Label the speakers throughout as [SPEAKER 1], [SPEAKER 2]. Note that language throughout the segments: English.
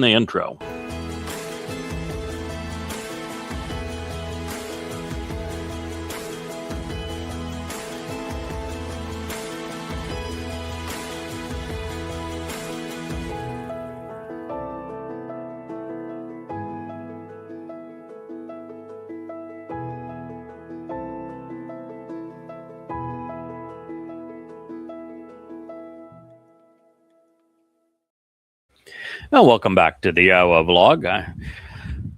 [SPEAKER 1] the intro. Well, welcome back to the Iowa vlog.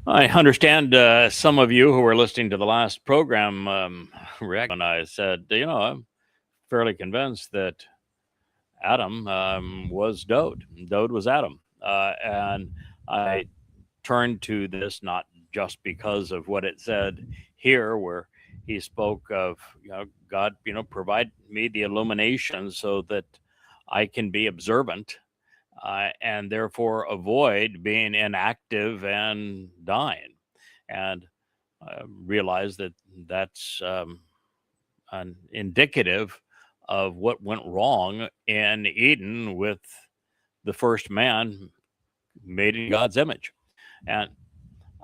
[SPEAKER 1] I understand some of you who were listening to the last program react when I said, I'm fairly convinced that Adam was Dode. Dode was Adam. And I turned to this not just because of what it said here, where he spoke of, God, provide me the illumination so that I can be observant and therefore avoid being inactive and dying. And realize that that's indicative of what went wrong in Eden with the first man made in God's image. And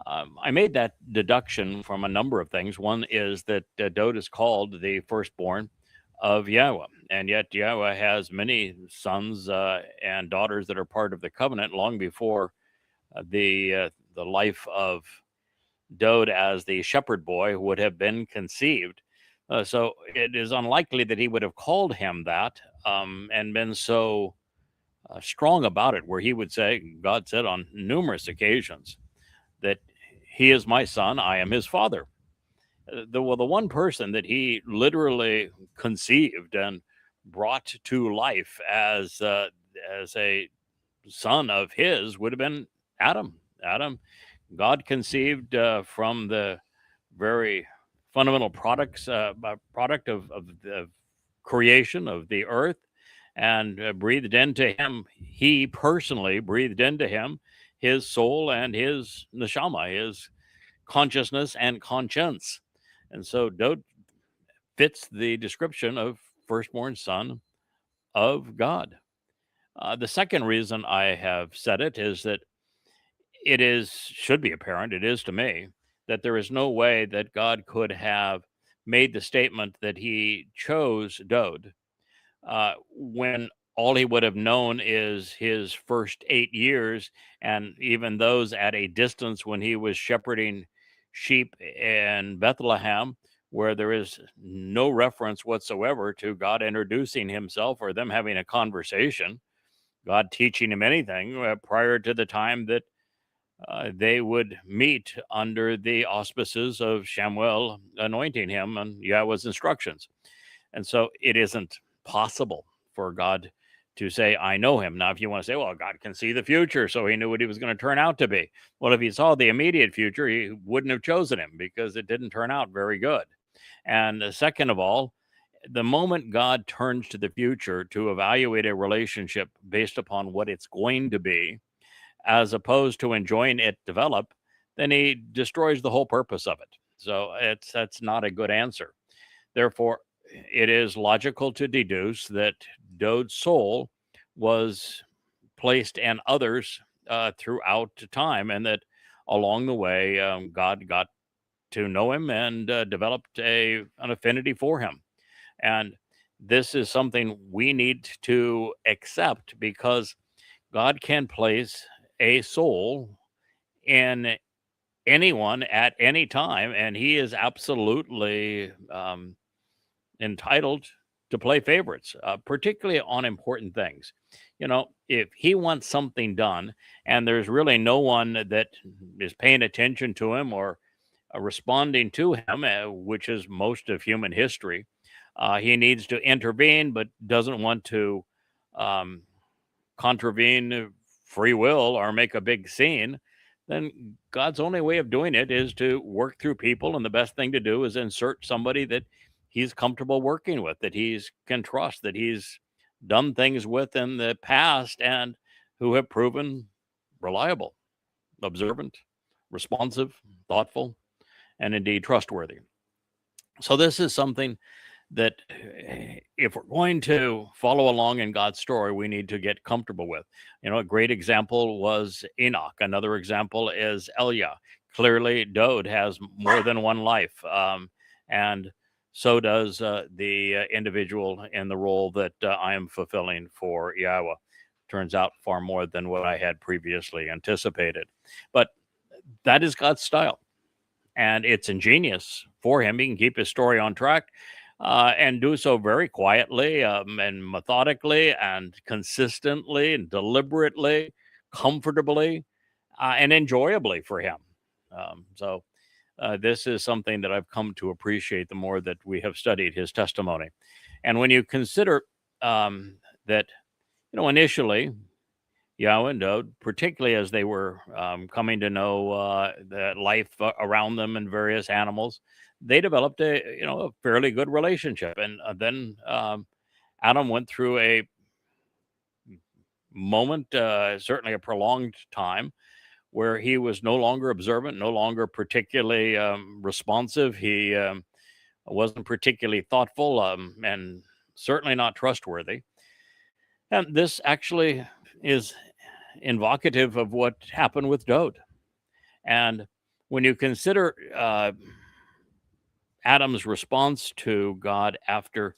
[SPEAKER 1] I made that deduction from a number of things. One is that Dode is called the firstborn of Yahweh, and yet Yahweh has many sons and daughters that are part of the covenant long before the life of Dode as the shepherd boy would have been conceived. So it is unlikely that he would have called him that and been so strong about it, where he would say, God said on numerous occasions that he is my son, I am his father. The one person that he literally conceived and brought to life as a son of his would have been Adam. God conceived from the very fundamental product of the creation of the earth, and breathed into him. He personally breathed into him his soul and his neshama, his consciousness and conscience. And so Dode fits the description of firstborn son of God. The second reason I have said it is that should be apparent, it is to me, that there is no way that God could have made the statement that he chose Dode when all he would have known is his first 8 years, and even those at a distance when he was shepherding sheep in Bethlehem, where there is no reference whatsoever to God introducing himself or them having a conversation, God teaching him anything prior to the time that they would meet under the auspices of Shamuel anointing him and Yahweh's instructions. And so it isn't possible for God to say, I know him. Now, if you want to say, well, God can see the future, so he knew what he was going to turn out to be. Well, if he saw the immediate future, he wouldn't have chosen him because it didn't turn out very good. And second of all, the moment God turns to the future to evaluate a relationship based upon what it's going to be, as opposed to enjoying it develop, then he destroys the whole purpose of it. So that's not a good answer. Therefore, it is logical to deduce that Dode's soul was placed in others throughout time, and that along the way, God got to know him and developed an affinity for him. And this is something we need to accept, because God can place a soul in anyone at any time, and he is absolutely entitled to play favorites, particularly on important things. If he wants something done and there's really no one that is paying attention to him or responding to him, which is most of human history, he needs to intervene, but doesn't want to contravene free will or make a big scene. Then God's only way of doing it is to work through people. And the best thing to do is insert somebody that he's comfortable working with, that he's can trust, that he's done things with in the past and who have proven reliable, observant, responsive, thoughtful, and indeed trustworthy. So this is something that if we're going to follow along in God's story, we need to get comfortable with. A great example was Enoch. Another example is Elia. Clearly, Dode has more than one life, and so does the individual in the role that I am fulfilling for Yahweh. Turns out far more than what I had previously anticipated. But that is God's style, and it's ingenious for him. He can keep his story on track and do so very quietly and methodically and consistently and deliberately, comfortably, and enjoyably for him. So this is something that I've come to appreciate the more that we have studied his testimony. And when you consider that, initially, Yahweh and Dode, particularly as they were coming to know the life around them and various animals, they developed a fairly good relationship. And then Adam went through a moment, certainly a prolonged time, where he was no longer observant, no longer particularly responsive. He wasn't particularly thoughtful and certainly not trustworthy. And this actually is invocative of what happened with Dode. And when you consider Adam's response to God after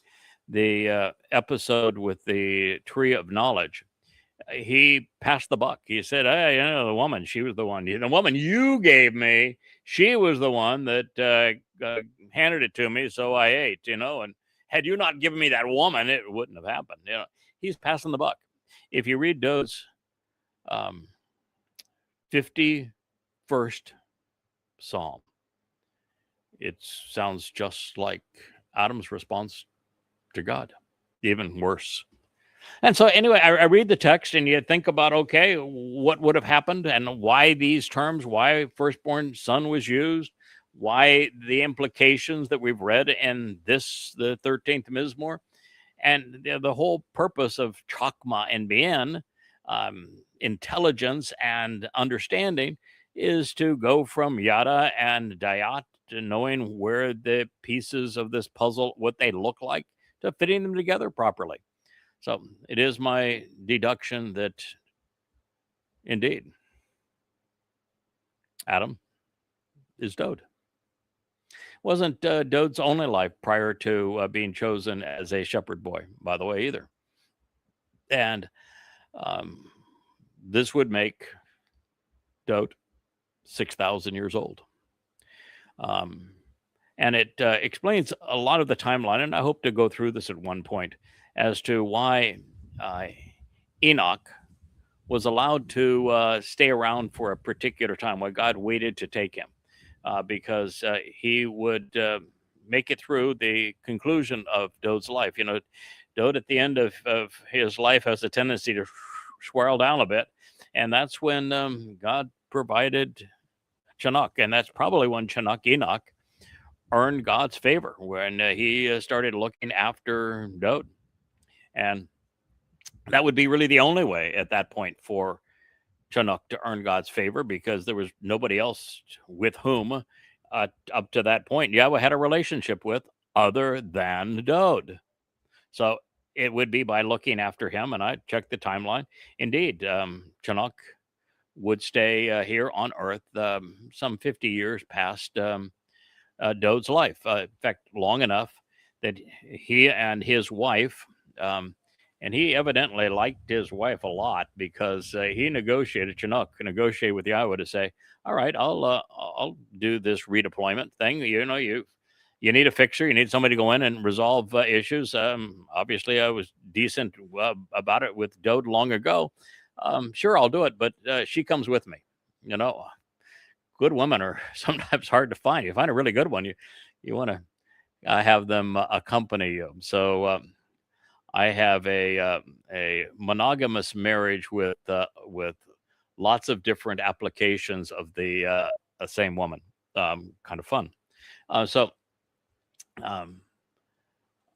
[SPEAKER 1] the episode with the tree of knowledge, he passed the buck. He said, "Hey, the woman, she was the one. The woman you gave me, she was the one that handed it to me, so I ate, and had you not given me that woman, it wouldn't have happened." He's passing the buck. If you read Dode's 51st Psalm, it sounds just like Adam's response to God, even worse. And so anyway, I read the text and you think about, okay, what would have happened and why these terms, why firstborn son was used, why the implications that we've read in the 13th Mizmor, and the whole purpose of Chokmah and Bien, intelligence and understanding, is to go from Yada and Dayat to knowing where the pieces of this puzzle, what they look like, to fitting them together properly. So it is my deduction that indeed Adam is Dode. Wasn't Dode's only life prior to being chosen as a shepherd boy, by the way, either. And this would make Dode 6,000 years old. And it explains a lot of the timeline, and I hope to go through this at one point, as to why Enoch was allowed to stay around for a particular time, why God waited to take him, because he would make it through the conclusion of Dode's life. Dode at the end of his life has a tendency to swirl down a bit, and that's when God provided Chinook, and that's probably when Enoch earned God's favor, when he started looking after Dode. And that would be really the only way at that point for Chinook to earn God's favor, because there was nobody else with whom up to that point Yahweh had a relationship with other than Dode. So it would be by looking after him. And I checked the timeline. Indeed, Chinook would stay here on earth some 50 years past Dode's life. In fact, long enough that he and his wife, and he evidently liked his wife a lot, because he negotiated with Yahweh to say, all right, I'll do this redeployment thing. You need a fixer. You need somebody to go in and resolve issues. Obviously, I was decent about it with Dode long ago. Sure, I'll do it, but she comes with me. Good women are sometimes hard to find. You find a really good one, you want to have them accompany you. So I have a monogamous marriage with lots of different applications of the same woman. Kind of fun. So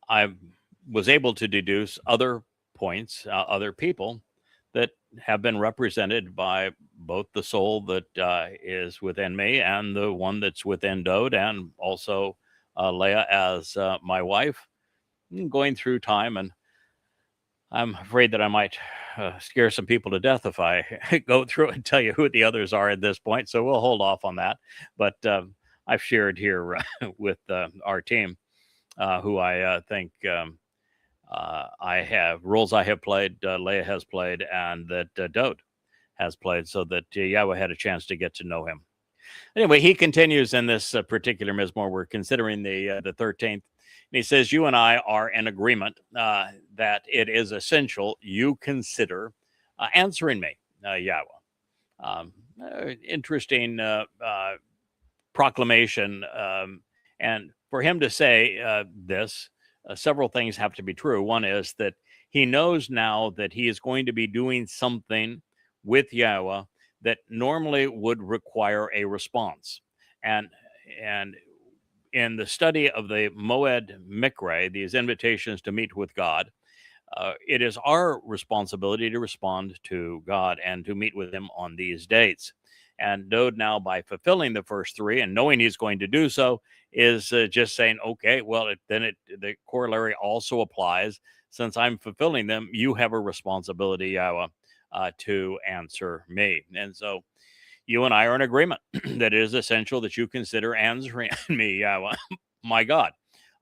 [SPEAKER 1] I was able to deduce other points, other people that have been represented by both the soul that is within me and the one that's within Dode, and also Leah as my wife. going through time, and I'm afraid that I might scare some people to death if I go through and tell you who the others are at this point. So we'll hold off on that. But I've shared here with our team who I think I have roles I have played, Leah has played, and that Dode has played, so that Yahweh had a chance to get to know him. Anyway, he continues in this particular Mizmor. We're considering the 13th. And he says, you and I are in agreement that it is essential you consider answering me, Yahweh. Interesting proclamation. And for him to say this, several things have to be true. One is that he knows now that he is going to be doing something with Yahweh that normally would require a response. And in the study of the Moed Mikre, these invitations to meet with God, it is our responsibility to respond to God and to meet with him on these dates. And Dode now, by fulfilling the first three and knowing he's going to do so, is just saying, okay, well, the corollary also applies. Since I'm fulfilling them, you have a responsibility, Yahweh, to answer me. And so you and I are in agreement that it is essential that you consider answering me, Yahweh, my God.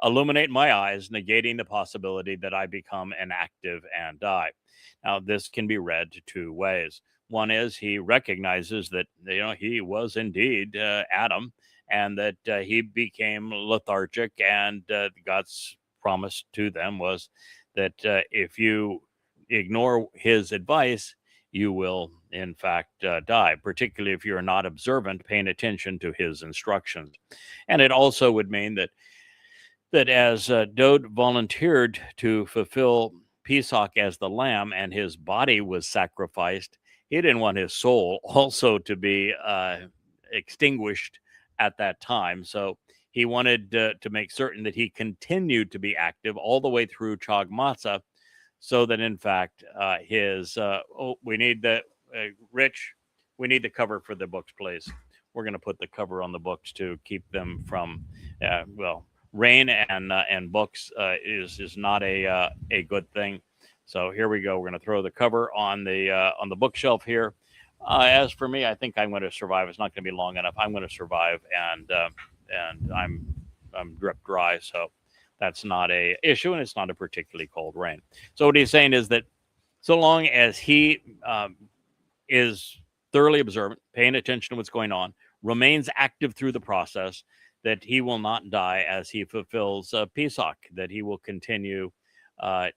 [SPEAKER 1] Illuminate my eyes, negating the possibility that I become inactive and die. Now, this can be read two ways. One is he recognizes that, he was indeed Adam, and that he became lethargic, and God's promise to them was that if you ignore his advice, you will, in fact, die, particularly if you're not observant, paying attention to his instructions. And it also would mean that as Dode volunteered to fulfill Pesach as the lamb and his body was sacrificed, he didn't want his soul also to be extinguished at that time. So he wanted to make certain that he continued to be active all the way through Chag Matzah, so that in fact we need the Rich, we need the cover for the books, please. We're going to put the cover on the books to keep them from rain and books is not a good thing. So here we go. We're going to throw the cover on the bookshelf here. As for me, I think I'm going to survive. It's not going to be long enough. I'm going to survive, and I'm drip dry, so that's not a issue, and it's not a particularly cold rain. So what he's saying is that so long as he is thoroughly observant, paying attention to what's going on, remains active through the process, that he will not die as he fulfills Pesach, that he will continue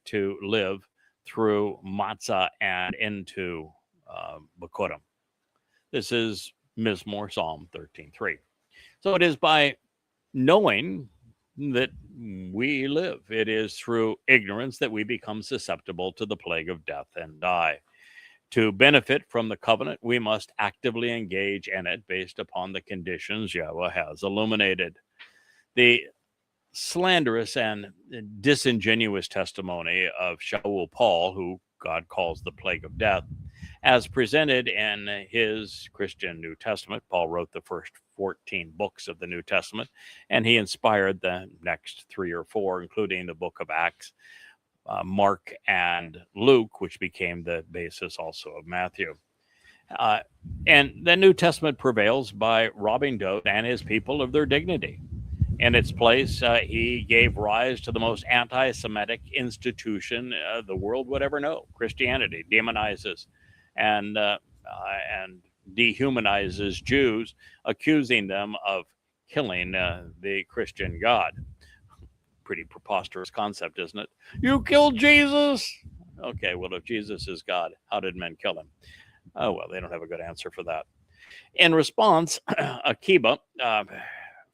[SPEAKER 1] to live through Matzah and into Bikurim. This is Mizmor Psalm 13:3. So it is by knowing that we live. It is through ignorance that we become susceptible to the plague of death and die. To benefit from the covenant, we must actively engage in it based upon the conditions Yahweh has illuminated. The slanderous and disingenuous testimony of Shaul Paul, who God calls the plague of death, as presented in his Christian New Testament. Paul wrote the first 14 books of the New Testament, and he inspired the next 3 or 4, including the book of Acts, Mark, and Luke, which became the basis also of Matthew. And the New Testament prevails by robbing Dode and his people of their dignity. In its place, he gave rise to the most anti-Semitic institution the world would ever know. Christianity demonizes and dehumanizes Jews, accusing them of killing the Christian God. Pretty preposterous concept, isn't it? You killed Jesus. Okay, well, if Jesus is God, how did men kill him? Oh, well, they don't have a good answer for that. In response, Akiba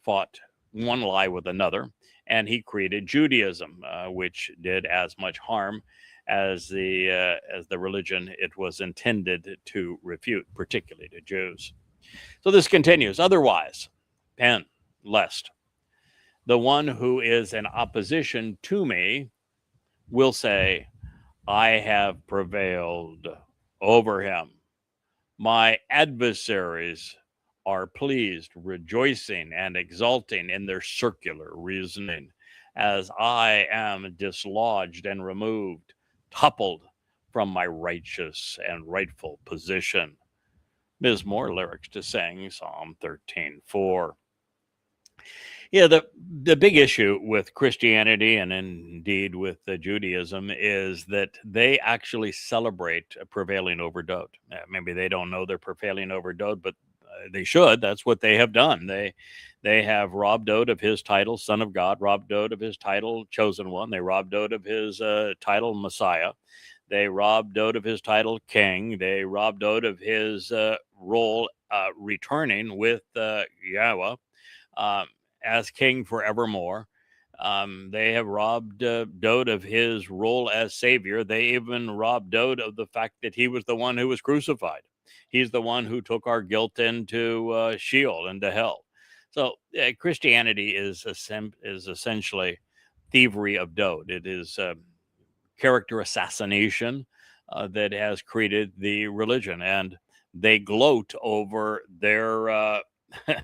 [SPEAKER 1] fought one lie with another, and he created Judaism, which did as much harm as the religion it was intended to refute, particularly to Jews. So this continues. Otherwise, pen, lest the one who is in opposition to me will say, I have prevailed over him. My adversaries are pleased, rejoicing, and exulting in their circular reasoning. as I am dislodged and removed, toppled from my righteous and rightful position. Ms. Moore lyrics to sing Psalm 13:4. Yeah, the big issue with Christianity and indeed with Judaism is that they actually celebrate prevailing over Dowd. Maybe they don't know they're prevailing over Dowd, but they should. That's what they have done. They have robbed Dowd of his title, Son of God, robbed Dowd of his title, Chosen One. They robbed Dowd of his title, Messiah. They robbed Dowd of his title, King. They robbed Dowd of his role returning with Yahweh. As king forevermore. They have robbed Dowd of his role as savior. They even robbed Dowd of the fact that he was the one who was crucified. He's the one who took our guilt into Sheol, into hell. So Christianity is essentially thievery of Dowd. It is character assassination that has created the religion, and they gloat over their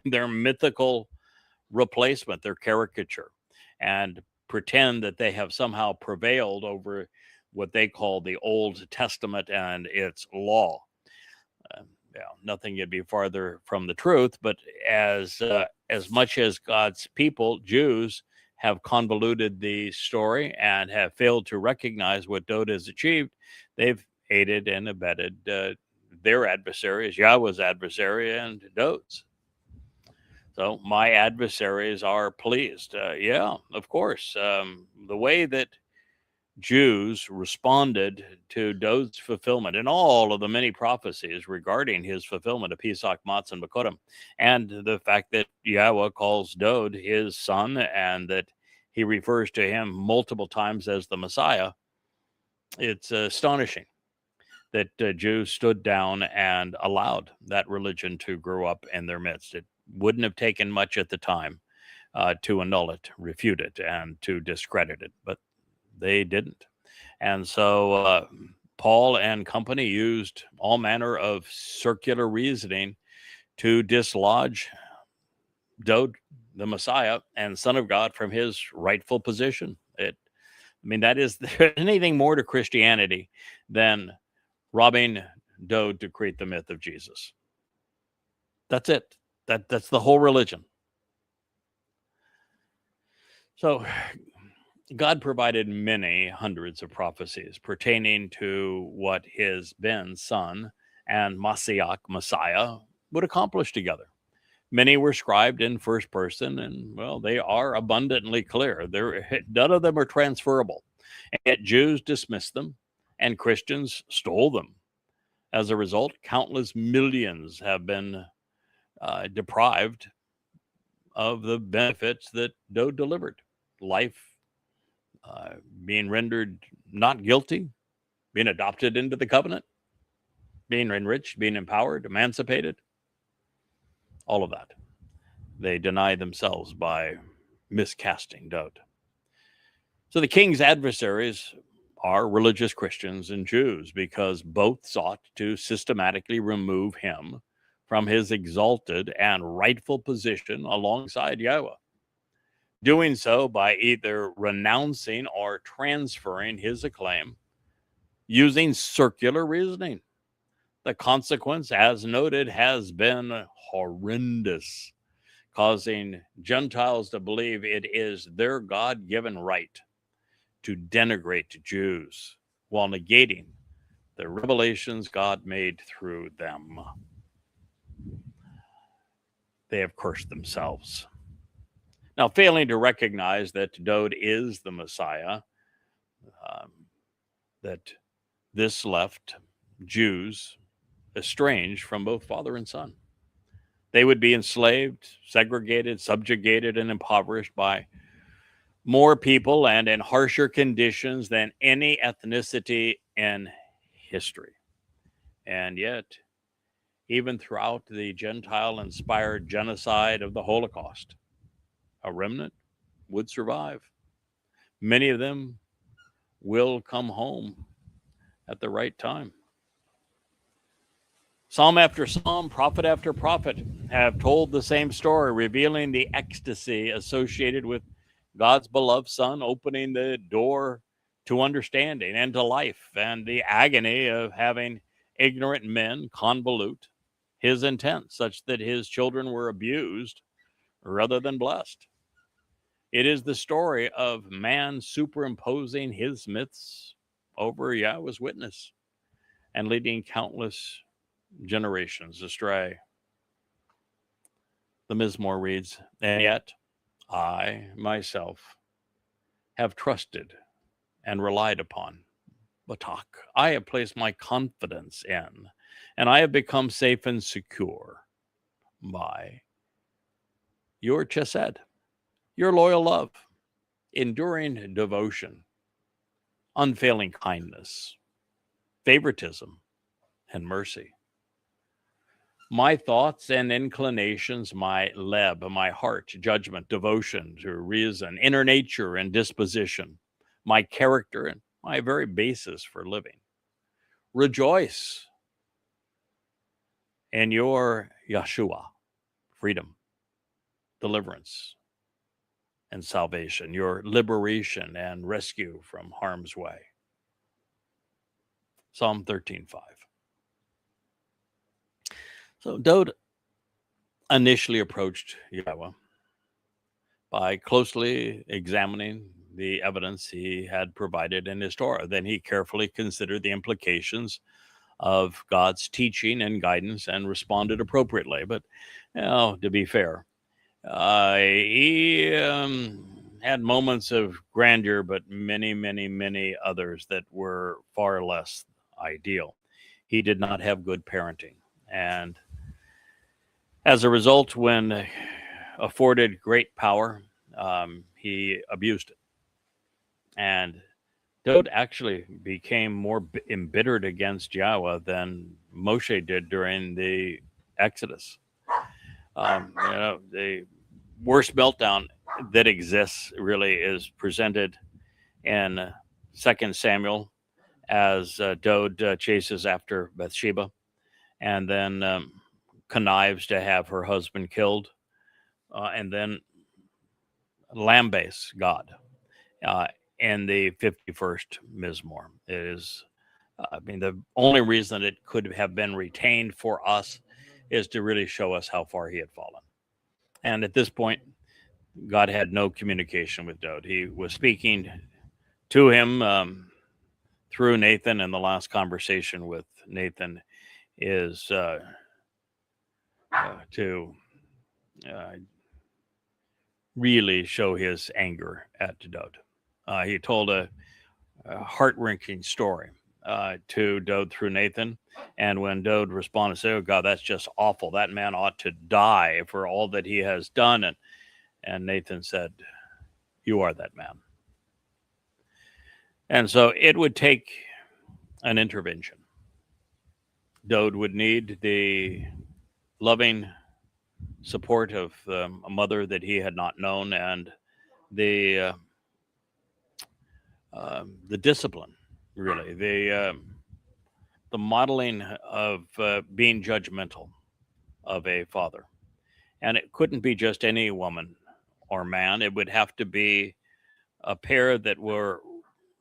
[SPEAKER 1] their mythical replacement, their caricature, and pretend that they have somehow prevailed over what they call the Old Testament and its law. Nothing could be farther from the truth. But as much as God's people, Jews, have convoluted the story and have failed to recognize what Dowd has achieved, they've aided and abetted their adversaries, Yahweh's adversary and Dowd's. So my adversaries are pleased. Yeah, of course. The way that Jews responded to Dowd's fulfillment and all of the many prophecies regarding his fulfillment of Pesach, Matzah, and Bakodim, and the fact that Yahweh calls Dowd his son and that he refers to him multiple times as the Messiah, it's astonishing that Jews stood down and allowed that religion to grow up in their midst. It wouldn't have taken much at the time to annul it, refute it, and to discredit it, but they didn't. And so Paul and company used all manner of circular reasoning to dislodge Dowd, the Messiah and Son of God, from his rightful position. That is anything more to Christianity than robbing Dowd to create the myth of Jesus. That's it. That's the whole religion. So God provided many hundreds of prophecies pertaining to what his Ben, son, and Mashiach, Messiah, would accomplish together. Many were scribed in first person, and, well, they are abundantly clear. None of them are transferable. And yet Jews dismissed them, and Christians stole them. As a result, countless millions have been deprived of the benefits that Dowd delivered. Life, being rendered not guilty, being adopted into the covenant, being enriched, being empowered, emancipated, all of that. They deny themselves by miscasting Dowd. So the king's adversaries are religious Christians and Jews, because both sought to systematically remove him from his exalted and rightful position alongside Yahweh, doing so by either renouncing or transferring his acclaim using circular reasoning. The consequence, as noted, has been horrendous, causing Gentiles to believe it is their God-given right to denigrate Jews while negating the revelations God made through them. They have cursed themselves. Now, failing to recognize that Dowd is the Messiah, that this left Jews estranged from both father and son. They would be enslaved, segregated, subjugated, and impoverished by more people and in harsher conditions than any ethnicity in history. And yet, even throughout the Gentile-inspired genocide of the Holocaust, a remnant would survive. Many of them will come home at the right time. Psalm after psalm, prophet after prophet have told the same story, revealing the ecstasy associated with God's beloved son, opening the door to understanding and to life, and the agony of having ignorant men convolute his intent such that his children were abused rather than blessed. It is the story of man superimposing his myths over Yahweh's witness and leading countless generations astray. The Mizmor reads, "And yet I myself have trusted and relied upon Batak. I have placed my confidence in, and I have become safe and secure by your chesed, your loyal love, enduring devotion, unfailing kindness, favoritism, and mercy. My thoughts and inclinations, my leb, my heart, judgment, devotion to reason, inner nature and disposition, my character and my very basis for living. Rejoice in your Yeshua, freedom, deliverance, and salvation, your liberation and rescue from harm's way." Psalm 13:5. So Dowd initially approached Yahweh by closely examining the evidence he had provided in his Torah. Then he carefully considered the implications of God's teaching and guidance and responded appropriately. But, to be fair, he had moments of grandeur, but many, many, many others that were far less ideal. He did not have good parenting. And as a result, when afforded great power, he abused it. And Dowd actually became more embittered against Yahweh than Moshe did during the Exodus. The worst meltdown that exists really is presented in 2 Samuel as Dowd chases after Bathsheba and then connives to have her husband killed, and then lambaste God in the 51st Mizmor. It is, the only reason it could have been retained for us is to really show us how far he had fallen. And at this point, God had no communication with Dowd. He was speaking to him through Nathan, and the last conversation with Nathan is to really show his anger at Dowd. He told a heart-wrenching story to Dowd through Nathan, and when Dowd responded, said, "Oh God, that's just awful. That man ought to die for all that he has done." And Nathan said, "You are that man." And so it would take an intervention. Dowd would need the loving support of a mother that he had not known, and the discipline, really, the modeling of being judgmental of a father. And it couldn't be just any woman or man. It would have to be a pair that were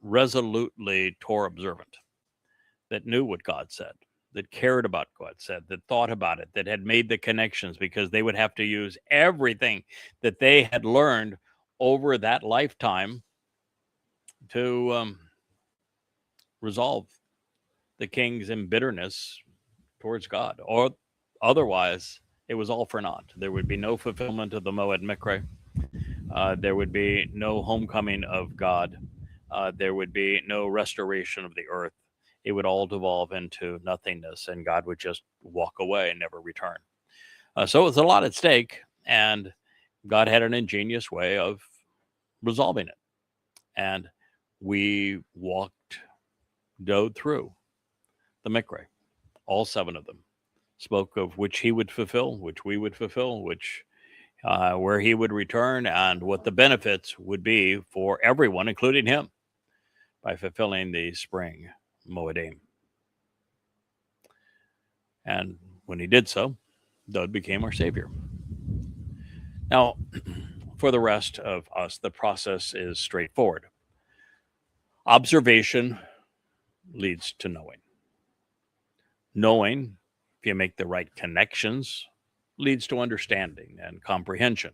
[SPEAKER 1] resolutely Torah observant, that knew what God said, that cared about what God said, that thought about it, that had made the connections, because they would have to use everything that they had learned over that lifetime to resolve the king's embitterness towards God. Or otherwise, it was all for naught. There would be no fulfillment of the Moed Mikre. There would be no homecoming of God. There would be no restoration of the earth. It would all devolve into nothingness, and God would just walk away and never return. So it was a lot at stake, and God had an ingenious way of resolving it. And we walked Dowd through the Mikre. All 7 of them spoke of which he would fulfill, which we would fulfill, which where he would return, and what the benefits would be for everyone, including him, by fulfilling the spring Moedim. And when he did so, Dowd became our savior. Now, For the rest of us, the process is straightforward. Observation leads to knowing. Knowing, if you make the right connections, leads to understanding and comprehension.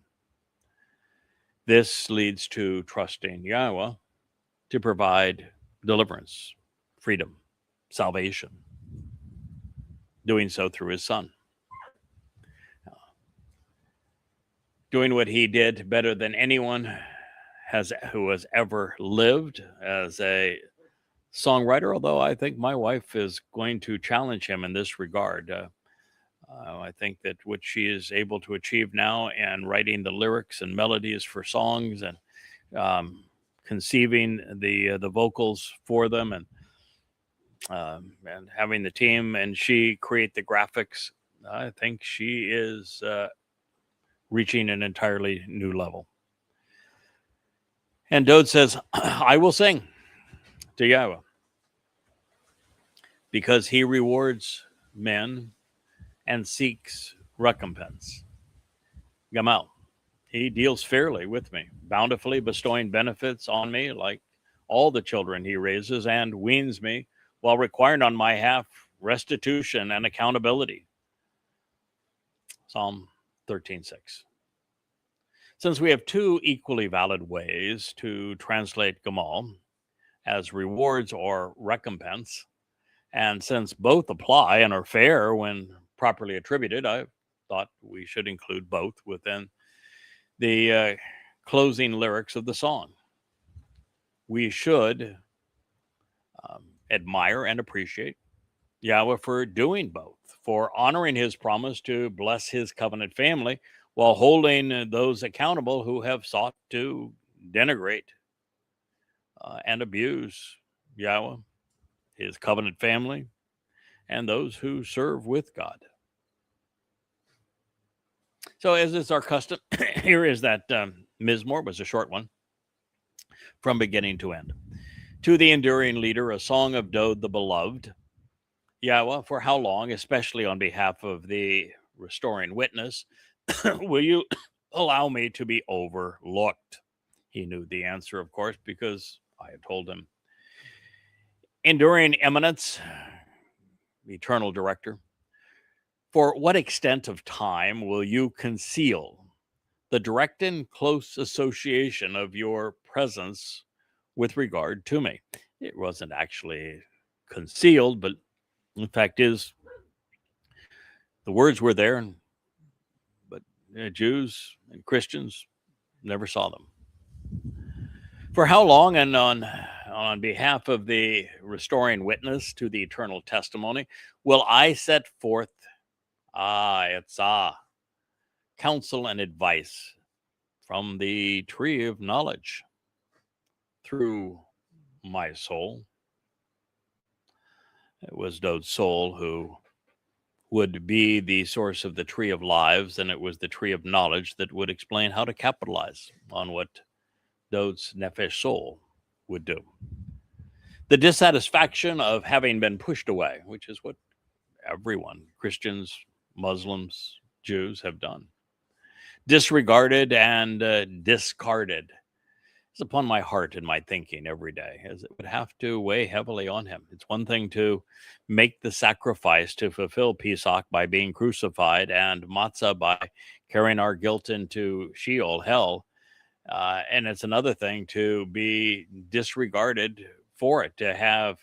[SPEAKER 1] This leads to trusting Yahweh to provide deliverance, freedom, salvation, doing so through his son. Doing what he did better than anyone who has ever lived as a songwriter, although I think my wife is going to challenge him in this regard. I think that what she is able to achieve now and writing the lyrics and melodies for songs and conceiving the vocals for them and having the team and she create the graphics, I think she is reaching an entirely new level. And Dode says, I will sing to Yahweh because he rewards men and seeks recompense. Gamal, he deals fairly with me, bountifully bestowing benefits on me like all the children he raises and weans me while requiring on my behalf restitution and accountability. Psalm 13:6. Since we have two equally valid ways to translate Gamal as rewards or recompense, and since both apply and are fair when properly attributed, I thought we should include both within the closing lyrics of the song. We should admire and appreciate Yahweh for doing both, for honoring his promise to bless his covenant family while holding those accountable who have sought to denigrate and abuse Yahweh, his covenant family, and those who serve with God. So as is our custom, here is that Mizmor, was a short one, from beginning to end. To the enduring leader, a song of Dode the beloved. Yahweh, for how long, especially on behalf of the restoring witness, will you allow me to be overlooked? He knew the answer, of course, because I had told him. Enduring eminence, eternal director, for what extent of time will you conceal the direct and close association of your presence with regard to me? It wasn't actually concealed, but the fact is, the words were there, but Jews and Christians never saw them. For how long, and on behalf of the restoring witness to the eternal testimony, will I set forth counsel and advice from the tree of knowledge through my soul? It was Dode's soul who would be the source of the tree of lives, and it was the tree of knowledge that would explain how to capitalize on what Dode's nefesh soul would do. The dissatisfaction of having been pushed away, which is what everyone, Christians, Muslims, Jews, have done. Disregarded and discarded. It's upon my heart and my thinking every day, as it would have to weigh heavily on him. It's one thing to make the sacrifice to fulfill Pesach by being crucified and matzah by carrying our guilt into Sheol, hell. And it's another thing to be disregarded for it, to have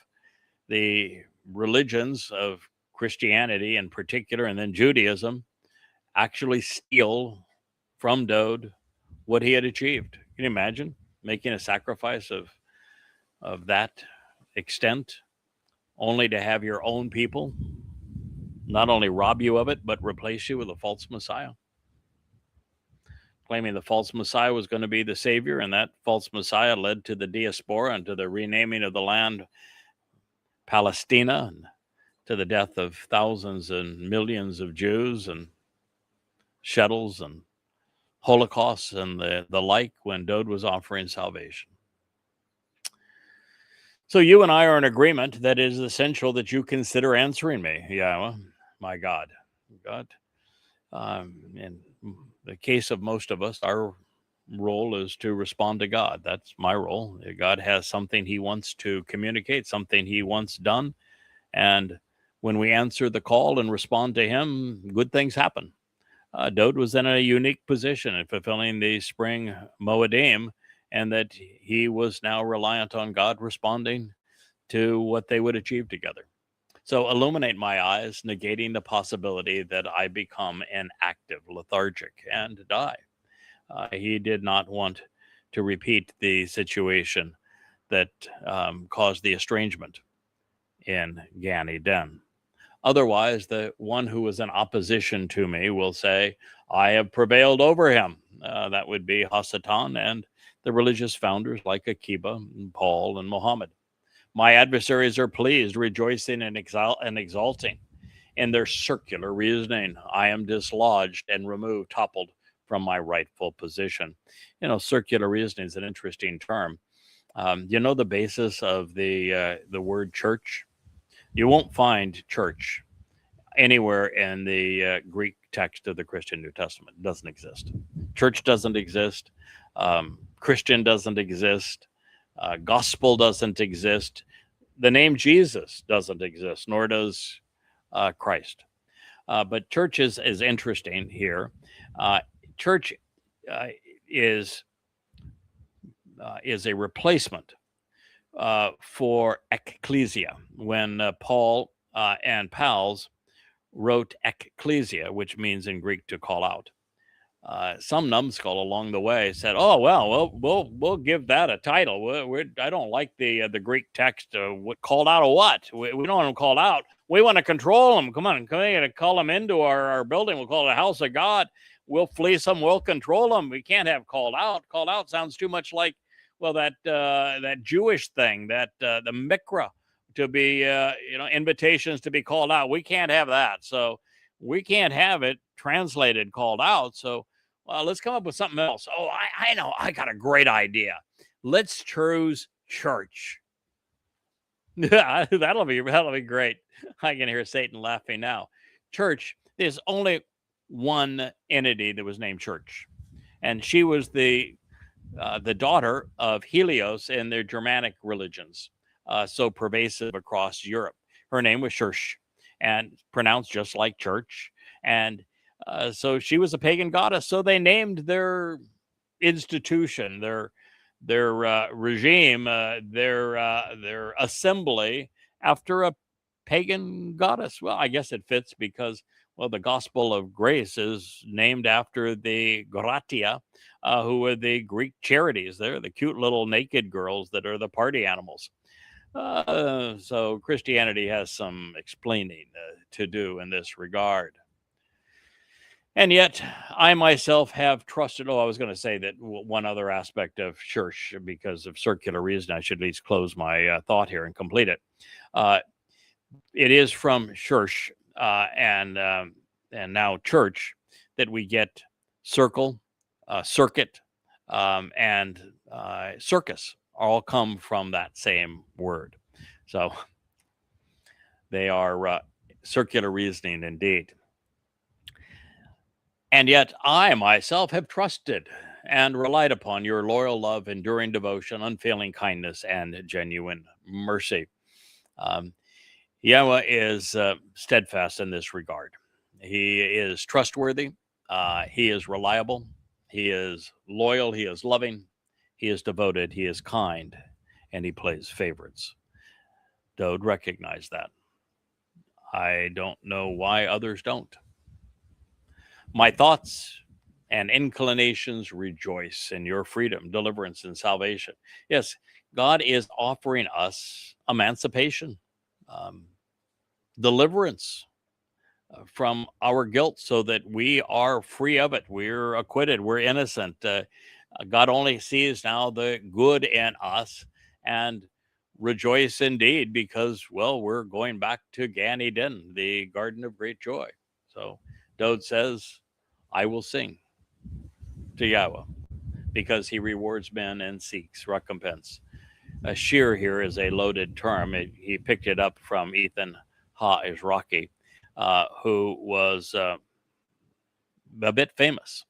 [SPEAKER 1] the religions of Christianity in particular, and then Judaism, actually steal from Dode what he had achieved. Can you imagine making a sacrifice of that extent, only to have your own people not only rob you of it, but replace you with a false Messiah? Claiming the false Messiah was going to be the savior, and that false Messiah led to the diaspora and to the renaming of the land Palestina, and to the death of thousands and millions of Jews and shuttles and holocausts and the like when Dode was offering salvation. So you and I are in agreement that it is essential that you consider answering me, Yahweh, my God. In the case of most of us, our role is to respond to God. That's my role. God has something he wants to communicate, something he wants done. And when we answer the call and respond to him, good things happen. Dode was in a unique position in fulfilling the spring Moedim, and that he was now reliant on God responding to what they would achieve together. So illuminate my eyes, negating the possibility that I become inactive, lethargic, and die. He did not want to repeat the situation that caused the estrangement in Gan Eden. Otherwise, the one who is in opposition to me will say, I have prevailed over him. That would be Hasatan and the religious founders like Akiba and Paul and Muhammad. My adversaries are pleased, rejoicing and exalting. In their circular reasoning, I am dislodged and removed, toppled from my rightful position. Circular reasoning is an interesting term. The basis of the word church? You won't find church anywhere in the Greek text of the Christian New Testament. It doesn't exist. Church doesn't exist. Christian doesn't exist. Gospel doesn't exist. The name Jesus doesn't exist, nor does Christ. But church is interesting here. Church is a replacement for ecclesia. When Paul and Pals wrote ecclesia, which means in Greek to call out, some numbskull along the way said, "Oh well, we'll give that a title. I don't like the Greek text. What called out of what? We don't want them called out. We want to control them. Come on, call them into our building. We'll call it a house of God. We'll fleece them. We'll control them. We can't have called out. Called out sounds too much like that Jewish thing, that the mikra, to be invitations to be called out. We can't have that. So we can't have it translated called out. So let's come up with something else. Oh, I know. I got a great idea. Let's choose church. That'll be great. I can hear Satan laughing now. Church, there's only one entity that was named church, and she was the daughter of Helios in their Germanic religions, so pervasive across Europe. Her name was Church, and pronounced just like church. And so she was a pagan goddess. So they named their institution, their regime, their assembly after a pagan goddess. Well, I guess it fits because, the Gospel of Grace is named after the Gratia, who are the Greek charities. They're the cute little naked girls that are the party animals. So Christianity has some explaining to do in this regard. And yet, I myself have trusted. I was going to say that one other aspect of church, because of circular reason, I should at least close my thought here and complete it. It is from church and now church that we get circle, circuit, and circus. All come from that same word. So they are circular reasoning indeed. And yet I myself have trusted and relied upon your loyal love, enduring devotion, unfailing kindness, and genuine mercy. Yahweh is steadfast in this regard. He is trustworthy. He is reliable. He is loyal. He is loving. He is devoted. He is kind. And he plays favorites. Dode recognized that. I don't know why others don't. My thoughts and inclinations rejoice in your freedom, deliverance, and salvation. Yes, God is offering us emancipation, deliverance from our guilt, so that we are free of it. We're acquitted. We're innocent. God only sees now the good in us, and rejoice indeed, because, we're going back to Gan Eden, the garden of great joy. So Dode says, I will sing to Yahweh, because he rewards men and seeks recompense. A sheer here is a loaded term. He picked it up from Ethan Ha-Izraki, who was a bit famous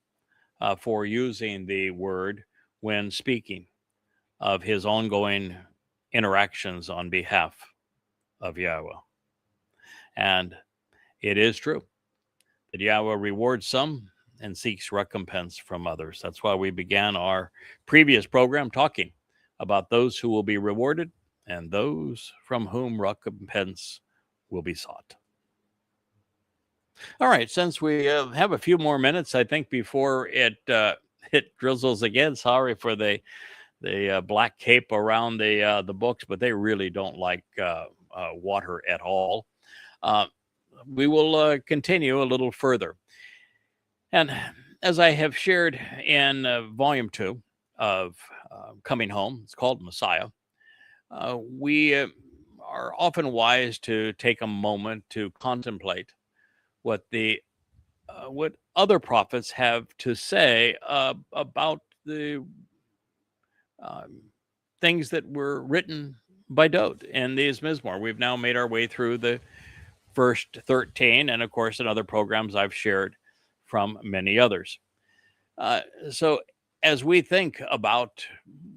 [SPEAKER 1] for using the word when speaking of his ongoing interactions on behalf of Yahweh. And it is true that Yahweh rewards some and seeks recompense from others. That's why we began our previous program talking about those who will be rewarded and those from whom recompense will be sought. All right, since we have a few more minutes, I think, before it drizzles again. Sorry for the black cape around the books, but they really don't like water at all. We will continue a little further. And as I have shared in volume 2 of Coming Home, it's called Messiah, we are often wise to take a moment to contemplate what other prophets have to say about the things that were written by Dode in these Mizmor. We've now made our way through the first 13, and of course in other programs I've shared from many others. So as we think about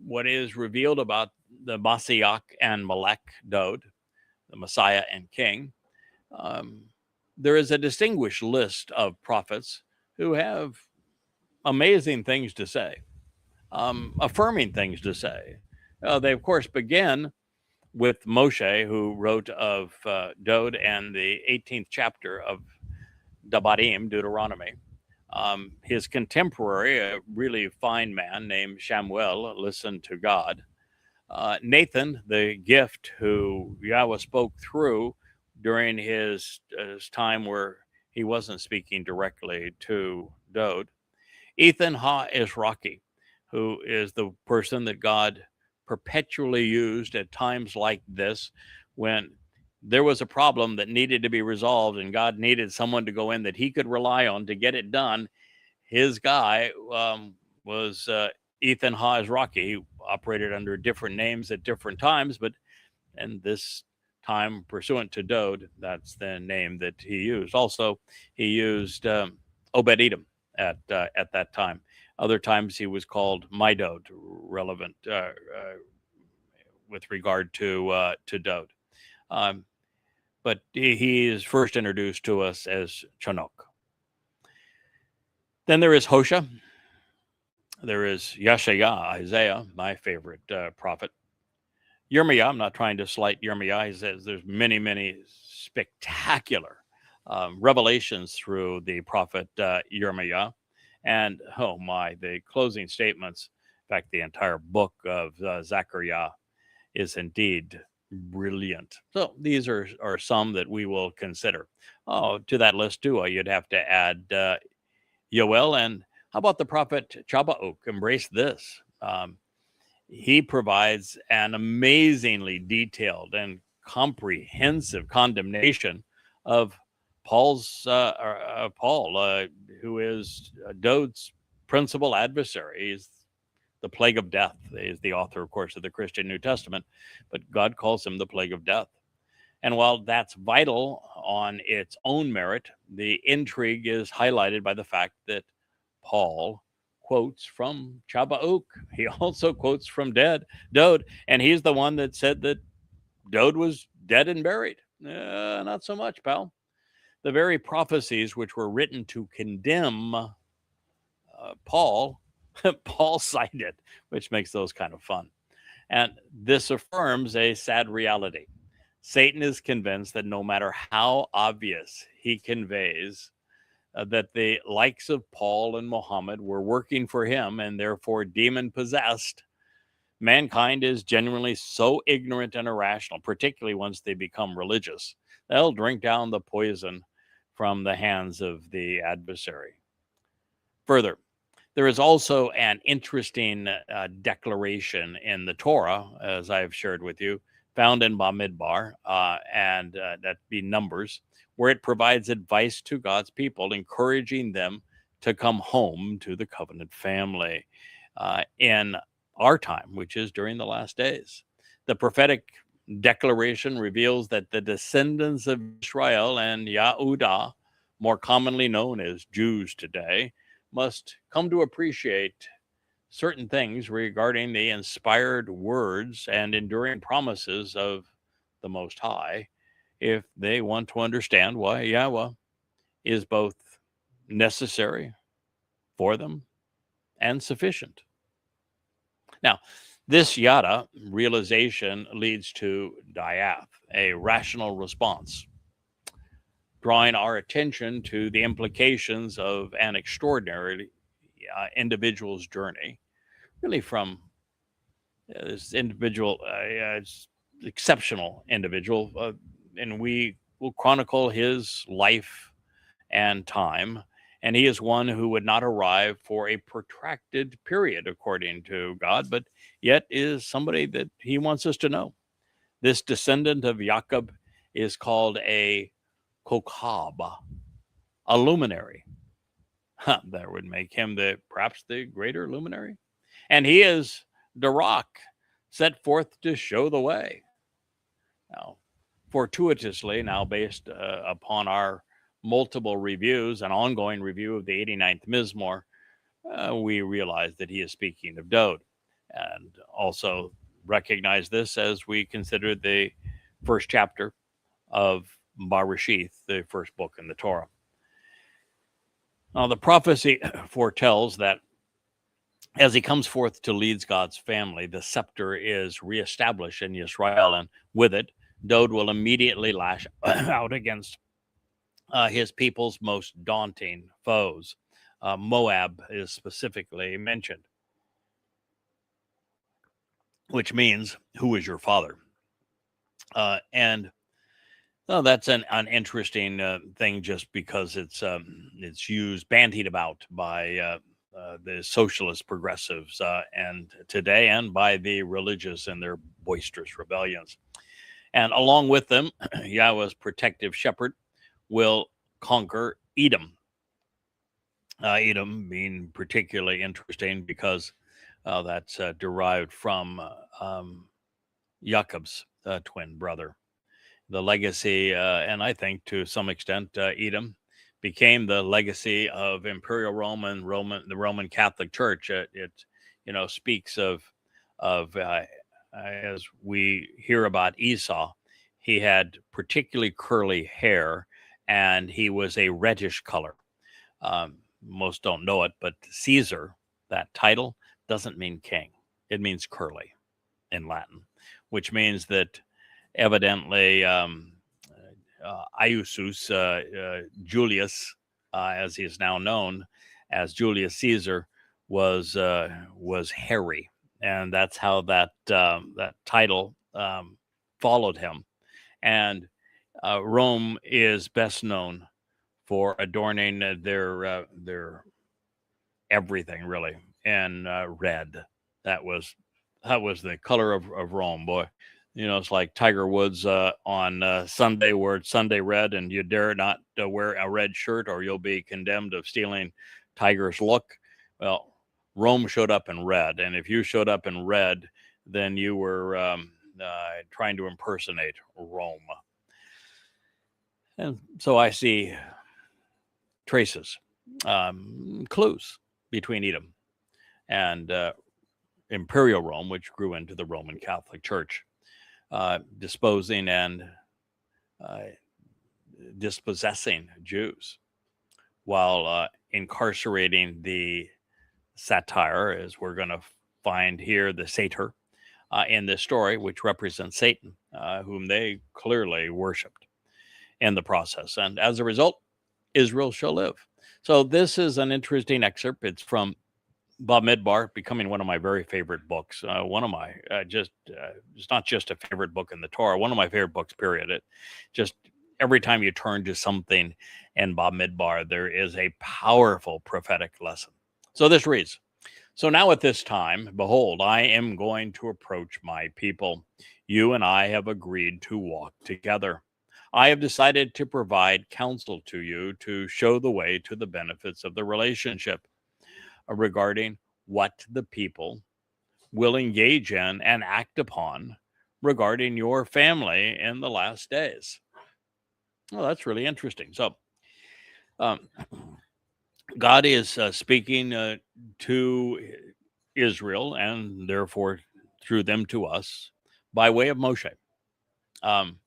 [SPEAKER 1] what is revealed about the Mashiach and Malek Dode, the Messiah and King, there is a distinguished list of prophets who have amazing things to say, affirming things to say. They, of course, begin with Moshe, who wrote of Dode and the 18th chapter of Devarim, Deuteronomy. His contemporary, a really fine man named Shamuel, listened to God. Nathan, the gift who Yahweh spoke through during his time where he wasn't speaking directly to Dode. Ethan Ha-Ezraki, who is the person that God perpetually used at times like this when there was a problem that needed to be resolved and God needed someone to go in that he could rely on to get it done. His guy was Ethan Ha-Ezraki. He operated under different names at different times, and this time, pursuant to Dode, that's the name that he used. Also, he used Obed-Edom at that time. Other times he was called My Dode, relevant with regard to Dode. But he is first introduced to us as Chanok. Then there is Hosea. There is Yeshaya, Isaiah, my favorite prophet. Yirmiyah, I'm not trying to slight Yirmiyah. He says there's many, many spectacular revelations through the prophet Yirmiyah. And oh my, the closing statements, in fact, the entire book of Zechariah is indeed brilliant. So these are some that we will consider. Oh, to that list too, you'd have to add Yoel. And how about the prophet Chabaoth? Embrace this. He provides an amazingly detailed and comprehensive condemnation of Paul, who is Dode's principal adversary. He's the plague of death. He's the author, of course, of the Christian New Testament, but God calls him the plague of death. And while that's vital on its own merit, the intrigue is highlighted by the fact that Paul quotes from Chabaoth. He also quotes from Dode, and he's the one that said that Dode was dead and buried. Not so much, pal. The very prophecies which were written to condemn Paul, Paul cited, which makes those kind of fun. And this affirms a sad reality. Satan is convinced that no matter how obvious he conveys that the likes of Paul and Muhammad were working for him and therefore demon possessed, mankind is genuinely so ignorant and irrational, particularly once they become religious, they'll drink down the poison from the hands of the adversary. Further, there is also an interesting declaration in the Torah, as I've shared with you, found in Bamidbar, and that be Numbers, where it provides advice to God's people, encouraging them to come home to the covenant family in our time, which is during the last days. The prophetic declaration reveals that the descendants of Israel and Yahudah, more commonly known as Jews today, must come to appreciate certain things regarding the inspired words and enduring promises of the Most High if they want to understand why Yahweh is both necessary for them and sufficient. Now, this yada realization leads to diath, a rational response, drawing our attention to the implications of an extraordinary individual's journey, really from this individual, exceptional individual, and we will chronicle his life and time. And he is one who would not arrive for a protracted period, according to God, but yet is somebody that he wants us to know. This descendant of Jacob is called a kokab, a luminary. That would make him perhaps the greater luminary. And he is the rock set forth to show the way. Now, fortuitously, now based upon our multiple reviews and ongoing review of the 89th Mizmor, we realize that he is speaking of Dode, and also recognize this as we consider the first chapter of Bereshith, the first book in the Torah. Now, the prophecy foretells that as he comes forth to lead God's family, the scepter is reestablished in Israel, and with it, Dode will immediately lash out against his people's most daunting foes. Moab is specifically mentioned, which means, who is your father? And that's an interesting thing, just because it's used, bandied about by the socialist progressives and today, and by the religious in their boisterous rebellions. And along with them, Yahweh's protective shepherd will conquer Edom. Edom being particularly interesting because that's derived from Jacob's twin brother. The legacy, and I think to some extent, Edom became the legacy of Imperial Rome and the Roman Catholic Church. It speaks of as we hear about Esau, he had particularly curly hair, and he was a reddish color. Most don't know it, but Caesar, that title, doesn't mean king. It means curly in Latin, which means that evidently Iusus Julius, as he is now known as Julius Caesar, was hairy, and that's how that title followed him. And Rome is best known for adorning their everything really in red. That was the color of Rome, boy. It's like Tiger Woods on Sunday, where it's Sunday red, and you dare not wear a red shirt or you'll be condemned of stealing Tiger's look. Well, Rome showed up in red, and if you showed up in red, then you were trying to impersonate Rome. And so I see traces, clues between Edom and Imperial Rome, which grew into the Roman Catholic Church, disposing and dispossessing Jews while incarcerating the satyr, as we're going to find here, the satyr in this story, which represents Satan, whom they clearly worshipped in the process. And as a result, Israel shall live. So this is an interesting excerpt. It's from Bamidbar, becoming one of my very favorite books. One of my it's not just a favorite book in the Torah, one of my favorite books, period. It just, every time you turn to something in Bamidbar, there is a powerful prophetic lesson. So this reads, so now at this time, behold, I am going to approach my people. You and I have agreed to walk together. I have decided to provide counsel to you to show the way to the benefits of the relationship regarding what the people will engage in and act upon regarding your family in the last days. Well, that's really interesting. So God is speaking to Israel and therefore through them to us by way of Moshe. Um,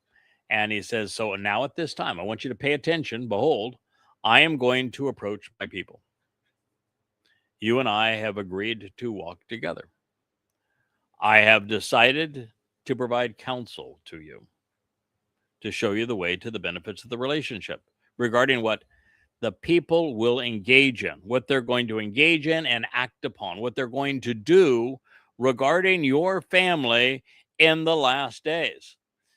[SPEAKER 1] and he says, so now at this time, I want you to pay attention. Behold, I am going to approach my people. You and I have agreed to walk together. I have decided to provide counsel to you, to show you the way to the benefits of the relationship regarding what the people will engage in, what they're going to engage in and act upon, what they're going to do regarding your family in the last days.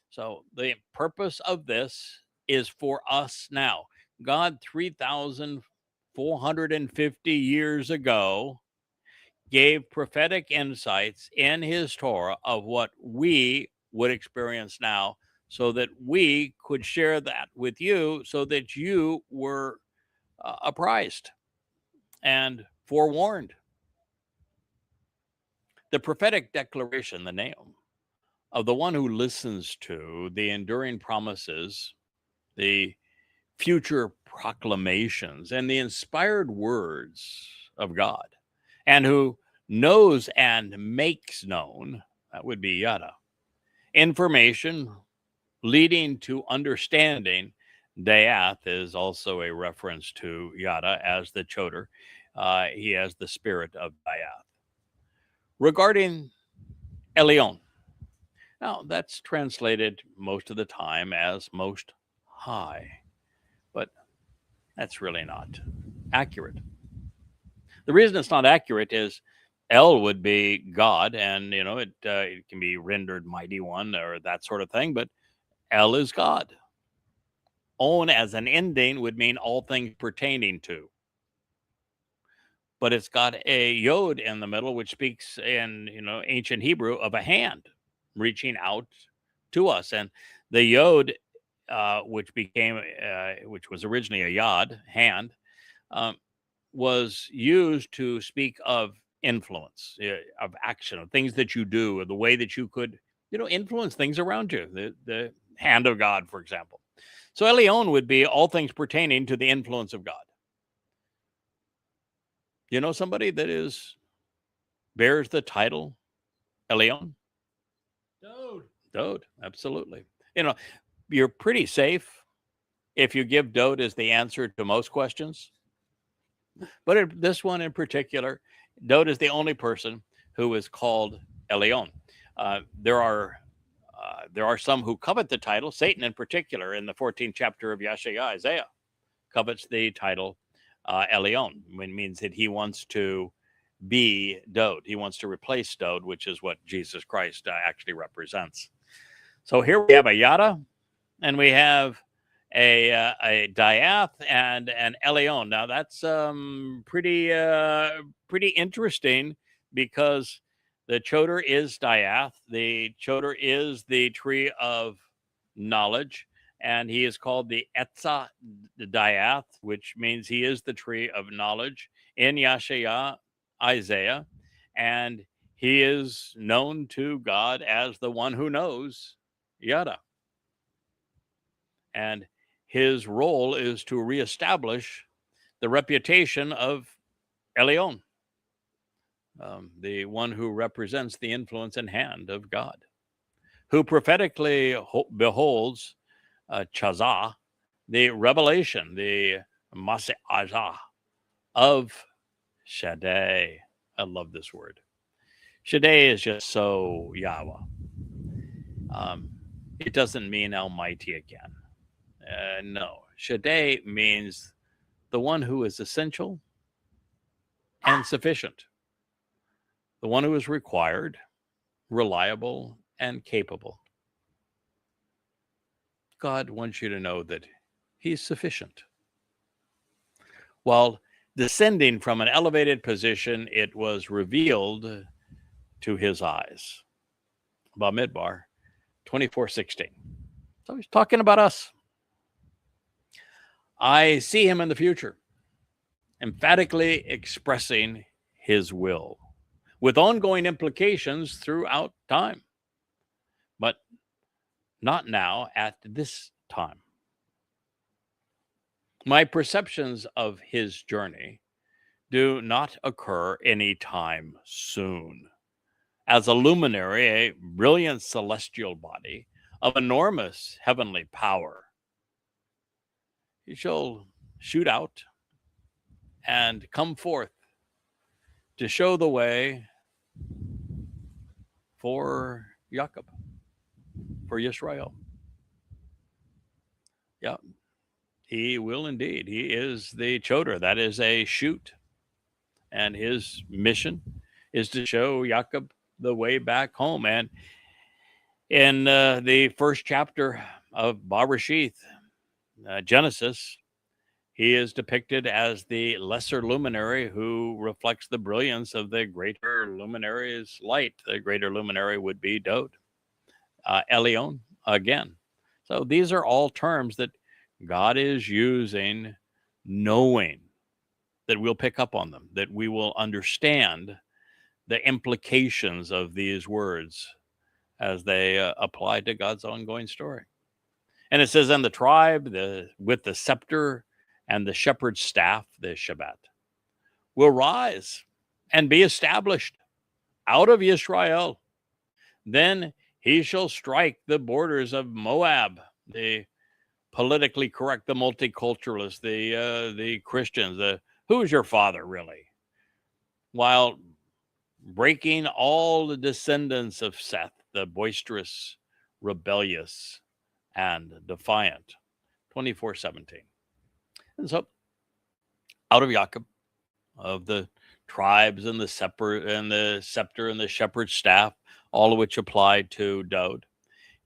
[SPEAKER 1] So the purpose of this is for us now. God, 3,450 years ago, gave prophetic insights in his Torah of what we would experience now so that we could share that with you so that you were apprised and forewarned. The prophetic declaration, the name of the one who listens to the enduring promises, the future proclamations, and the inspired words of God, and who knows and makes known, that would be Yada, information leading to understanding. Dayath is also a reference to Yada as the Choder. He has the spirit of Dayath. Regarding Elion, now that's translated most of the time as most high, but that's really not accurate. The reason it's not accurate is El would be God, and it can be rendered mighty one or that sort of thing, but El is God. On as an ending would mean all things pertaining to. But it's got a yod in the middle, which speaks in ancient Hebrew of a hand reaching out to us, and the yod, which was originally a yod, hand, um, was used to speak of influence, of action, of things that you do, or the way that you could, influence things around you. The hand of God, for example. So Elion would be all things pertaining to the influence of God. You know somebody that bears the title Elion?
[SPEAKER 2] Dode.
[SPEAKER 1] Dode, absolutely. You know, you're pretty safe if you give Dode as the answer to most questions. But this one in particular, Dode is the only person who is called Elion. There are some who covet the title. Satan, in particular, in the 14th chapter of Yeshaya, Isaiah, covets the title Elion, which means that he wants to be Dode. He wants to replace Dode, which is what Jesus Christ actually represents. So here we have a Yada, and we have a Dayath and an Elion. Now that's pretty interesting because the Choder is Dayath. The Choder is the tree of knowledge, and he is called the Etzah Dayath, which means he is the tree of knowledge in Yeshaya, Isaiah, and he is known to God as the one who knows Yada. And his role is to reestablish the reputation of Elion, the one who represents the influence and hand of God, who prophetically beholds Chazah, the revelation, the Mas'azah of Shaddai. I love this word. Shaddai is just so Yahweh. It doesn't mean Almighty again. No. Shaddai means the one who is essential and sufficient, the one who is required, reliable, and capable. God wants you to know that he's sufficient. While descending from an elevated position, it was revealed to his eyes. Bamidbar 24:16. So he's talking about us. I see him in the future, emphatically expressing his will, with ongoing implications throughout time, but not now at this time. My perceptions of his journey do not occur anytime soon. As a luminary, a brilliant celestial body of enormous heavenly power, he shall shoot out and come forth to show the way for Jacob, for Yisrael. Yeah, he will indeed. He is the choder. That is a shoot. And his mission is to show Jacob the way back home. And in the first chapter of Bereshith, Genesis, he is depicted as the lesser luminary who reflects the brilliance of the greater luminary's light. The greater luminary would be Dod, Elion again. So these are all terms that God is using, knowing that we'll pick up on them, that we will understand the implications of these words as they apply to God's ongoing story. And it says, and the tribe with the scepter and the shepherd's staff, the Shabbat, will rise and be established out of Yisrael. Then he shall strike the borders of Moab, the politically correct, the multiculturalists, the Christians, who's your father really? While breaking all the descendants of Seth, the boisterous, rebellious, and defiant. 24:17. And so out of Jacob, of the tribes and the scepter and the shepherd's staff, all of which applied to Dod,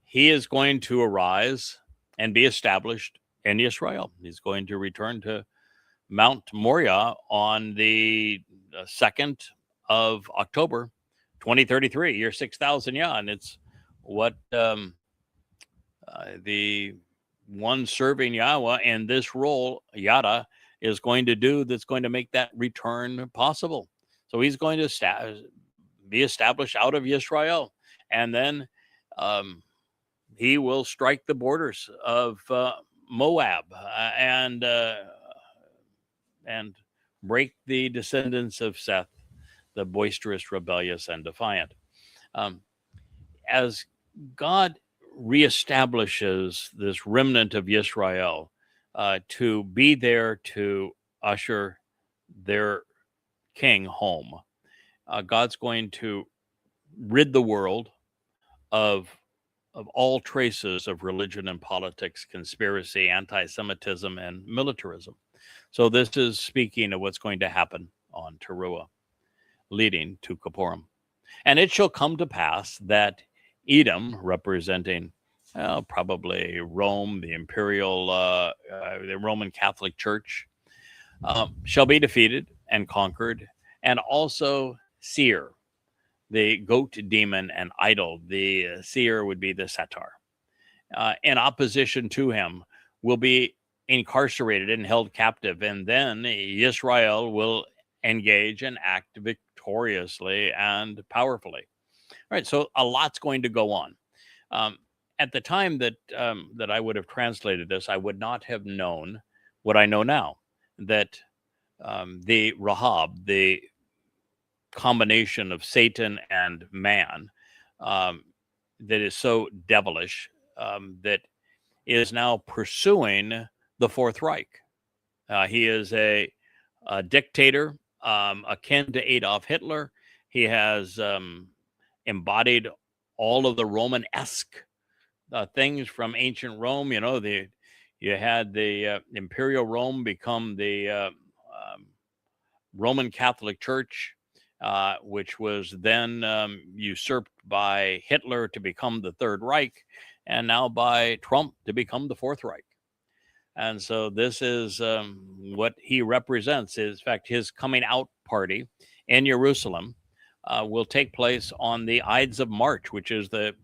[SPEAKER 1] he is going to arise and be established in Israel. He's going to return to Mount Moriah on the 2nd of October, 2033, year 6000. Yeah, and it's what the one serving Yahweh in this role, Yada, is going to do that's going to make that return possible. So he's going to be established out of Yisrael, and then he will strike the borders of Moab and break the descendants of Seth, the boisterous, rebellious, and defiant. As God reestablishes this remnant of Yisrael to be there to usher their king home, God's going to rid the world of all traces of religion and politics, conspiracy, anti-Semitism, and militarism. So this is speaking of what's going to happen on Teruah, leading to Kippurim. And it shall come to pass that Edom, representing probably Rome, the imperial, the Roman Catholic Church, shall be defeated and conquered, and also Seir, the goat demon and idol. The Seir would be the Satar. In opposition to him will be incarcerated and held captive, and then Israel will engage and act victoriously and powerfully. All right, so a lot's going to go on. At the time that I would have translated this, I would not have known what I know now, that the Rahab, the combination of Satan and man, that is so devilish, that is now pursuing the Fourth Reich. He is a dictator akin to Adolf Hitler. He has embodied all of the Roman-esque things from ancient Rome. You know, you had the imperial Rome become the Roman Catholic Church, which was then usurped by Hitler to become the Third Reich, and now by Trump to become the Fourth Reich. And so this is what he represents. In fact, his coming out party in Jerusalem will take place on the Ides of March, which is the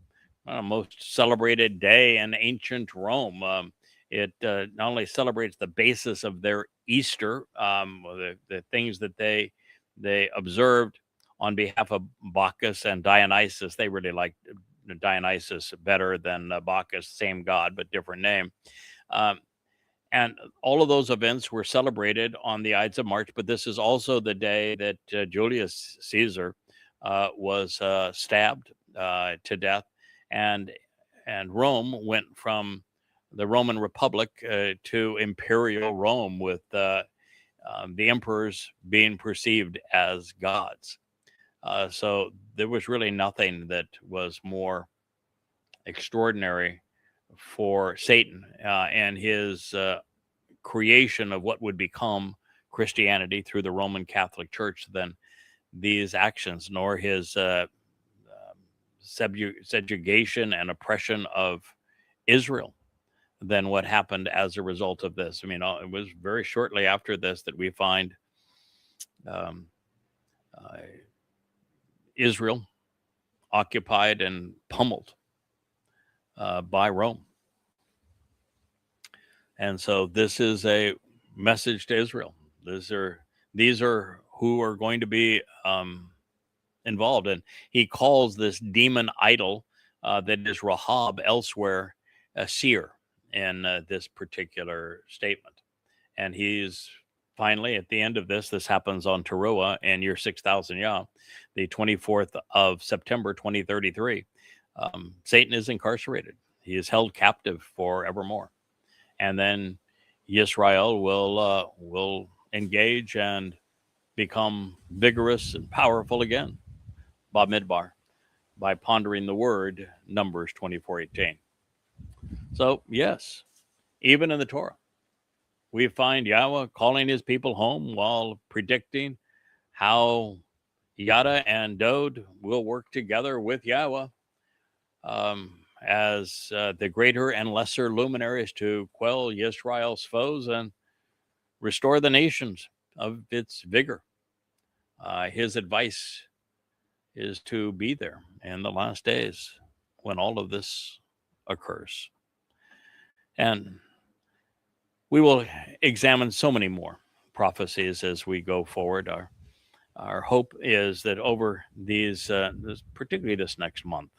[SPEAKER 1] most celebrated day in ancient Rome. It not only celebrates the basis of their Easter, the things that they observed on behalf of Bacchus and Dionysus. They really liked Dionysus better than Bacchus, same god, but different name. And all of those events were celebrated on the Ides of March, but this is also the day that Julius Caesar was stabbed to death, and Rome went from the Roman Republic to Imperial Rome, with the emperors being perceived as gods. So there was really nothing that was more extraordinary for Satan and his creation of what would become Christianity through the Roman Catholic Church than these actions, nor his subjugation and oppression of Israel than what happened as a result of this. I mean, it was very shortly after this that we find um, uh, Israel occupied and pummeled by Rome. And so this is a message to Israel. These are who are going to be involved. And he calls this demon idol that is Rahab elsewhere a seer in this particular statement. And he's finally at the end of this happens on Teruah in year 6000 Yah, the 24th of September 2033. Satan is incarcerated. He is held captive forevermore. And then Yisrael will engage and become vigorous and powerful again, Bamidbar, by pondering the word, Numbers 24:18. So yes, even in the Torah, we find Yahweh calling his people home while predicting how Yada and Dod will work together with Yahweh as the greater and lesser luminaries to quell Yisrael's foes and restore the nations of its vigor. His advice is to be there in the last days when all of this occurs. And we will examine so many more prophecies as we go forward. Our hope is that over these, particularly this next month,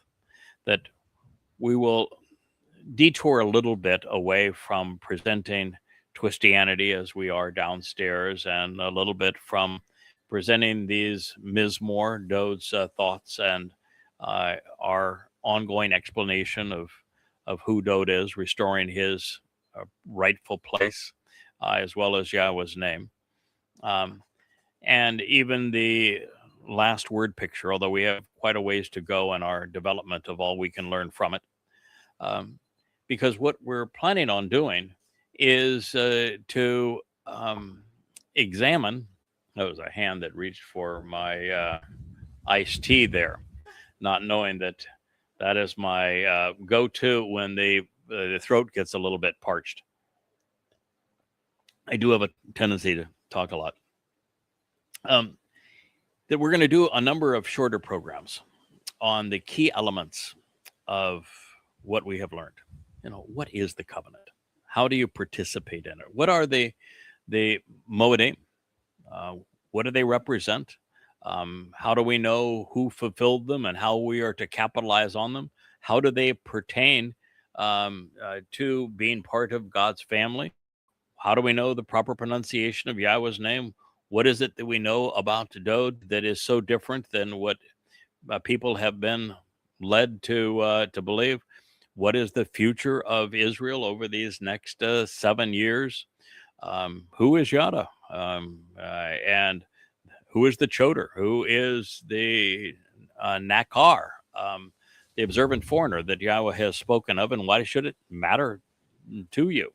[SPEAKER 1] that we will detour a little bit away from presenting Twistianity as we are downstairs, and a little bit from presenting these Mizmor, Dod's thoughts, and our ongoing explanation of who Dod is, restoring his rightful place, as well as Yahweh's name. And even the last word picture, although we have quite a ways to go in our development of all we can learn from it. Because what we're planning on doing is to examine. That was a hand that reached for my iced tea there, not knowing that that is my go-to when the throat gets a little bit parched. I do have a tendency to talk a lot. That we're going to do a number of shorter programs on the key elements of what we have learned. What is the covenant? How do you participate in it? What are the Moedim? What do they represent? How do we know who fulfilled them and how we are to capitalize on them? How do they pertain to being part of God's family? How do we know the proper pronunciation of Yahweh's name? What is it that we know about Dod that is so different than what people have been led to believe? What is the future of Israel over these next 7 years? Who is Yada? And who is the Choder? Who is the Nakar, the observant foreigner that Yahweh has spoken of? And why should it matter to you?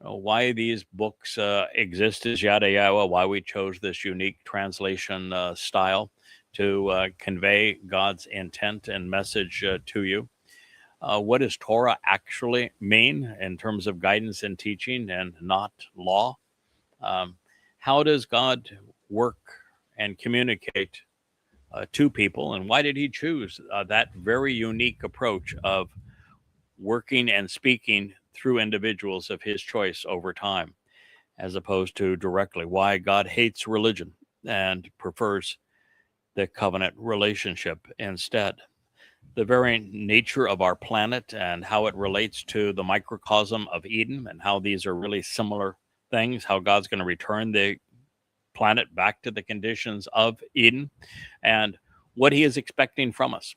[SPEAKER 1] Why these books exist as Yada Yahweh, why we chose this unique translation style to convey God's intent and message to you. What does Torah actually mean in terms of guidance and teaching and not law? How does God work and communicate to people? And why did he choose that very unique approach of working and speaking through individuals of his choice over time, as opposed to directly? Why God hates religion and prefers the covenant relationship instead. the very nature of our planet and how it relates to the microcosm of Eden and how these are really similar things, how God's going to return the planet back to the conditions of Eden, and what he is expecting from us.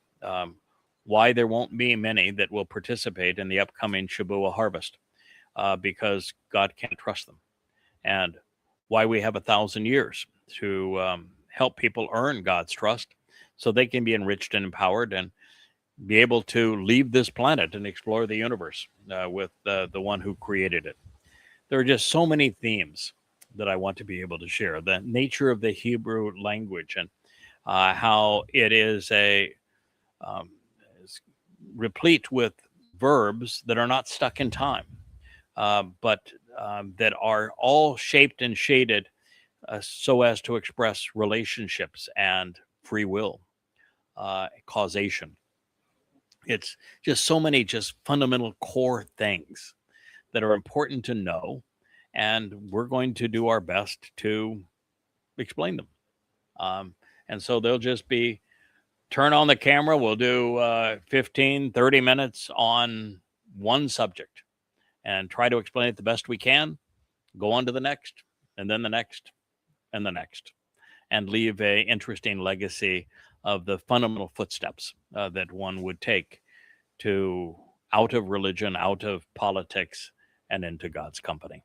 [SPEAKER 1] Why there won't be many that will participate in the upcoming Shabuah harvest, because God can't trust them. And why we have 1,000 years to help people earn God's trust so they can be enriched and empowered and be able to leave this planet and explore the universe with the one who created it. There are just so many themes that I want to be able to share. The nature of the Hebrew language and how it is is replete with verbs that are not stuck in time, but that are all shaped and shaded so as to express relationships and free will, causation. It's just so many just fundamental core things that are important to know, and we're going to do our best to explain them. And so they'll just be turn on the camera. We'll do 15, 30 minutes on one subject and try to explain it the best we can, go on to the next, and then the next, and the next, and leave a interesting legacy of the fundamental footsteps that one would take to out of religion, out of politics, and into God's company.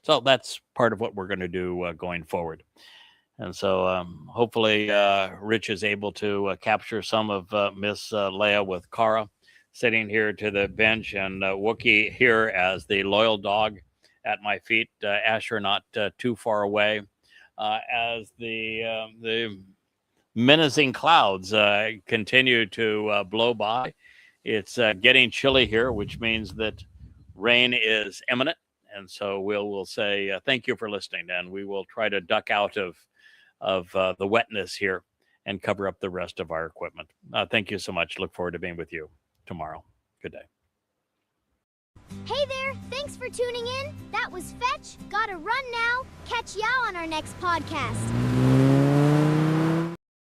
[SPEAKER 1] So that's part of what we're going to do going forward. And so hopefully Rich is able to capture some of Miss Leah with Kara sitting here to the bench, and Wookie here as the loyal dog at my feet, Asher not too far away, as the menacing clouds continue to blow by. It's getting chilly here, which means that rain is imminent. And so we'll say thank you for listening, and we will try to duck out of the wetness here and cover up the rest of our equipment. Thank you so much. Look forward to being with you tomorrow. Good day.
[SPEAKER 3] Hey there, thanks for tuning in. That was Fetch. Gotta run now. Catch y'all on our next podcast.